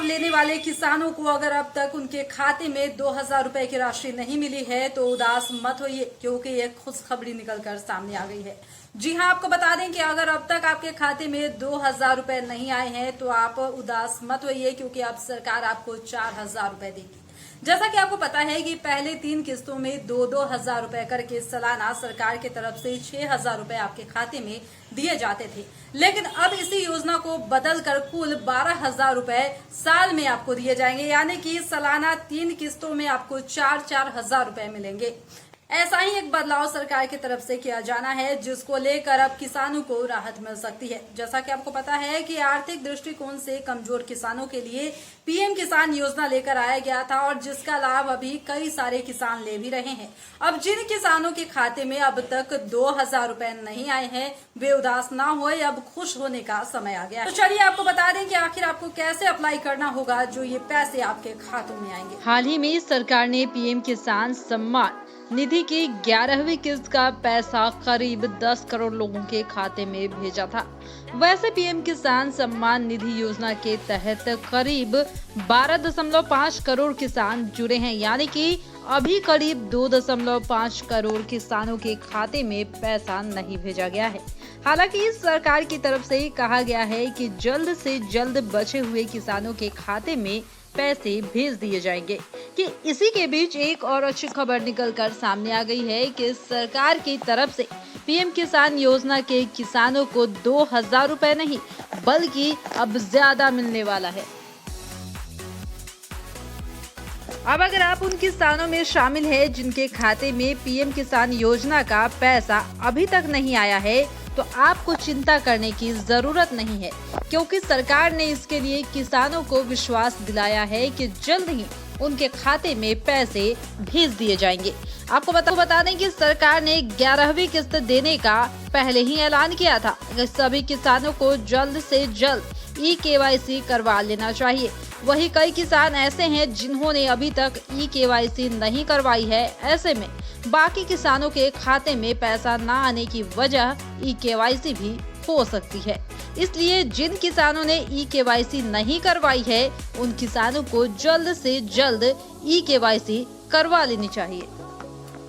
लेने वाले किसानों को अगर अब तक उनके खाते में 2000 रुपए की राशि नहीं मिली है तो उदास मत होइए, क्योंकि ये खुशखबरी निकलकर सामने आ गई है। जी हां, आपको बता दें कि अगर अब तक आपके खाते में 2000 रुपए नहीं आए हैं तो आप उदास मत होइए, क्योंकि अब सरकार आपको 4000 रुपए देगी। जैसा कि आपको पता है कि पहले 3 किस्तों में 2-2 हजार रुपए करके सालाना सरकार की तरफ से 6000 रुपए आपके खाते में दिए जाते थे, लेकिन अब इसी योजना को बदलकर कुल 12,000 रुपए साल में आपको दिए जाएंगे, यानी कि सालाना 3 किस्तों में आपको 4-4 हजार रुपए मिलेंगे। ऐसा ही एक बदलाव सरकार की तरफ से किया जाना है, जिसको लेकर अब किसानों को राहत मिल सकती है। जैसा कि आपको पता है कि आर्थिक दृष्टिकोण से कमजोर किसानों के लिए पीएम किसान योजना लेकर आया गया था और जिसका लाभ अभी कई सारे किसान ले भी रहे हैं। अब जिन किसानों के खाते में अब तक 2000 रुपए नहीं आए हैं वे उदास ना होए, अब खुश होने का समय आ गया है। तो चलिए आपको बता दें कि आखिर आपको कैसे अप्लाई करना होगा जो ये पैसे आपके खातों में आएंगे। हाल ही में सरकार ने पीएम किसान सम्मान निधि की 11वीं किस्त का पैसा करीब 10 करोड़ लोगों के खाते में भेजा था। वैसे पीएम किसान सम्मान निधि योजना के तहत करीब 12.5 करोड़ किसान जुड़े हैं, यानी कि अभी करीब 2.5 करोड़ किसानों के खाते में पैसा नहीं भेजा गया है। हालांकि सरकार की तरफ से कहा गया है कि जल्द से जल्द बचे हुए किसानों के खाते में पैसे भेज दिए जाएंगे। कि इसी के बीच एक और अच्छी खबर निकलकर सामने आ गई है कि सरकार की तरफ से पीएम किसान योजना के किसानों को 2000 रुपए नहीं बल्कि अब ज्यादा मिलने वाला है। अब अगर आप उन किसानों में शामिल हैं जिनके खाते में पीएम किसान योजना का पैसा अभी तक नहीं आया है तो आपको चिंता करने की जरूरत नहीं है, क्योंकि सरकार ने इसके लिए किसानों को विश्वास दिलाया है कि जल्द ही उनके खाते में पैसे भेज दिए जाएंगे। आपको बता दें कि सरकार ने 11वीं किस्त देने का पहले ही ऐलान किया था कि सभी किसानों को जल्द से जल्द ई-KYC करवा लेना चाहिए। वही कई किसान ऐसे हैं जिन्होंने अभी तक ई-KYC नहीं करवाई है। ऐसे में बाकी किसानों के खाते में पैसा न आने की वजह ई-KYC भी हो सकती है। इसलिए जिन किसानों ने ई-KYC नहीं करवाई है उन किसानों को जल्द से जल्द ई-KYC करवा लेनी चाहिए।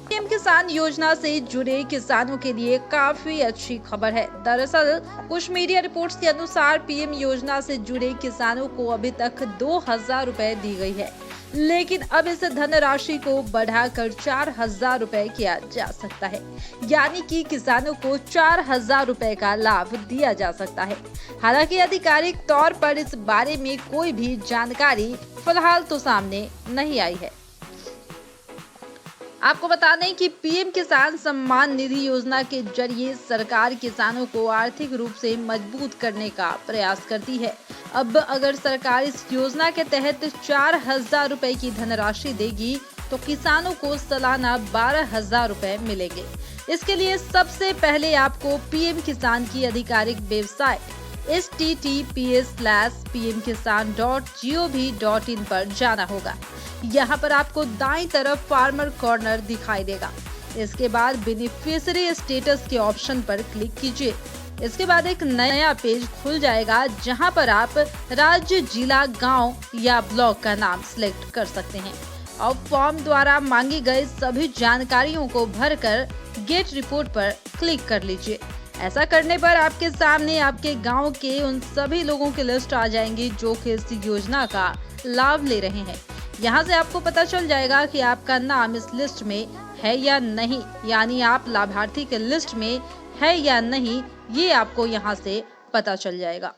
पीएम किसान योजना से जुड़े किसानों के लिए काफी अच्छी खबर है। दरअसल कुछ मीडिया रिपोर्ट्स के अनुसार पीएम योजना से जुड़े किसानों को अभी तक 2000 रुपए दी गई है, लेकिन अब इस धनराशि को बढ़ाकर 4000 रुपए किया जा सकता है, यानी कि किसानों को 4000 रुपए का लाभ दिया जा सकता है। हालांकि आधिकारिक तौर पर इस बारे में कोई भी जानकारी फिलहाल तो सामने नहीं आई है। आपको बता दें कि पीएम किसान सम्मान निधि योजना के जरिए सरकार किसानों को आर्थिक रूप से मजबूत करने का प्रयास करती है। अब अगर सरकार इस योजना के तहत 4000 रुपए की धनराशि देगी तो किसानों को सालाना 12,000 रुपए मिलेंगे। इसके लिए सबसे पहले आपको पीएम किसान की आधिकारिक वेबसाइट https://pmkisan.gov.in पर जाना होगा। यहाँ पर आपको दाईं तरफ फार्मर कॉर्नर दिखाई देगा। इसके बाद बेनिफिशियरी स्टेटस के ऑप्शन पर क्लिक कीजिए। इसके बाद एक नया पेज खुल जाएगा जहाँ पर आप राज्य, जिला, गांव या ब्लॉक का नाम सिलेक्ट कर सकते हैं और फॉर्म द्वारा मांगी गई सभी जानकारियों को भरकर गेट रिपोर्ट पर क्लिक कर लीजिए। ऐसा करने पर आपके सामने आपके गांव के उन सभी लोगों की लिस्ट आ जाएंगी जो कि इस योजना का लाभ ले रहे हैं। यहाँ से आपको पता चल जाएगा कि आपका नाम इस लिस्ट में है या नहीं, यानी आप लाभार्थी के लिस्ट में है या नहीं, ये आपको यहाँ से पता चल जाएगा।